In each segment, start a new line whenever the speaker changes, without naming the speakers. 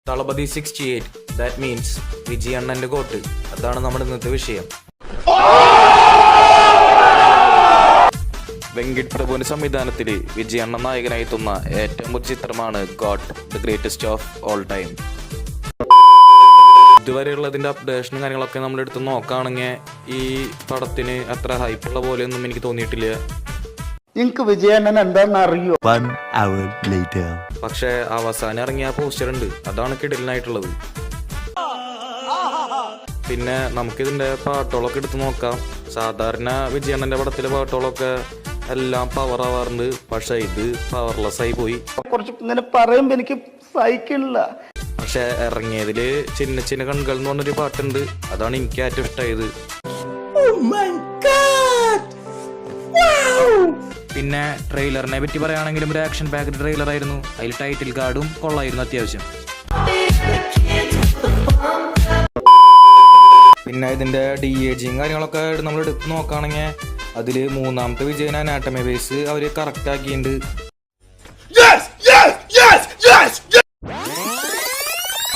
Thalapathy 68 that means വിജയണ്ണന്റെ GOAT. അതാണ് നമ്മുടെ ഇന്നത്തെ വിഷയം. വെങ്കിട്ട് പ്രഭുവിന്റെ സംവിധാനത്തിൽ വിജയണ്ണൻ നായകനായി എത്തുന്ന ഏറ്റവും പുതിയ ചിത്രമാണ് GOAT, the greatest of all time. ഇതുവരെയുള്ളതിന്റെ അപ്ഡേഷനും കാര്യങ്ങളൊക്കെ നമ്മൾ എടുത്ത് നോക്കുകയാണെങ്കിൽ ഈ പടത്തിന് അത്ര ഹൈപ്പുള്ള പോലെയൊന്നും എനിക്ക് തോന്നിയിട്ടില്ല.
എനിക്ക് വിജയണ്ണൻ എന്താണെന്ന് അറിയോ?
പക്ഷെ അവസാനം ഇറങ്ങിയ പോസ്റ്റർ ഉണ്ട്, അതാണ് കിടലിനായിട്ടുള്ളത്. പിന്നെ നമുക്കിതിന്റെ പാട്ടുകളൊക്കെ എടുത്ത് നോക്കാം. സാധാരണ വിജയണ്ണന്റെ പടത്തിലെ പാട്ടുകളൊക്കെ എല്ലാം പവർ ആവാറുണ്ട്, പക്ഷെ ഇത് പവർലെസ് ആയി പോയി.
കുറച്ച് ഇങ്ങനെ പറയുമ്പോ എനിക്ക് സഹിക്കണില്ല.
പക്ഷെ ഇറങ്ങിയതില് ചിന്ന ചിന്ന കൺകൾ എന്ന് പറഞ്ഞൊരു പാട്ടുണ്ട്, അതാണ് എനിക്ക് ഏറ്റവും ഇഷ്ടമായത്. പിന്നെ ട്രെയിലറിനെ പറ്റി പറയുകയാണെങ്കിലും ഒരു ആക്ഷൻ പാക്ഡ് ട്രെയിലർ ആയിരുന്നു. അതിൽ ടൈറ്റിൽ കാർഡും കൊള്ളായിരുന്നു അത്യാവശ്യം. പിന്നെ ഇതിന്റെ DAGയും കാര്യങ്ങളൊക്കെ നമ്മൾ എടുത്ത് നോക്കുകയാണെങ്കിൽ അതില് മൂന്നാമത്തെ വിജയൻ അനാട്ടമി ബേസ് അവര് കറക്റ്റ് ആക്കിയിട്ടുണ്ട്.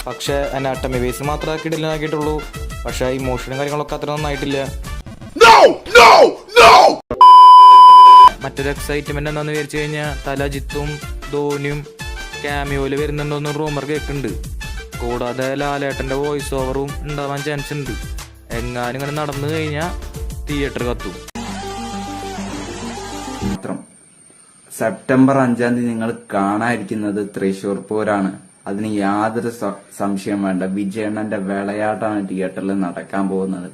പക്ഷെ അനാട്ടമി ബേസ് മാത്രമേ കിടലാക്കിയിട്ടുള്ളൂ. പക്ഷെ ഇമോഷനും കാര്യങ്ങളൊക്കെ അത്ര നന്നായിട്ടില്ല. മറ്റൊരു എക്സൈറ്റ്മെന്റ് എന്താന്ന് വിചാരിച്ചു കഴിഞ്ഞാൽ തലജിത്തും ധോനിയും ക്യാമിയോയില് വരുന്നുണ്ടോന്ന് റൂമർ കേൾക്കുന്നുണ്ട്. കൂടാതെ ലാലേട്ടന്റെ വോയിസ് ഓവറും ഉണ്ടാവാൻ ചാൻസ് ഉണ്ട്. എങ്ങാനും ഇങ്ങനെ നടന്നു കഴിഞ്ഞാൽ തിയേറ്റർ കത്തും.
സെപ്റ്റംബർ 5 നിങ്ങൾ കാണാതിരിക്കുന്നത് തൃശ്ശൂർ പൂരാണ്. അതിന് യാതൊരു സംശയം വേണ്ട. വിജയണ്ണന്റെ വിളയാട്ടാണ് തിയേറ്ററിൽ നടക്കാൻ പോകുന്നത്.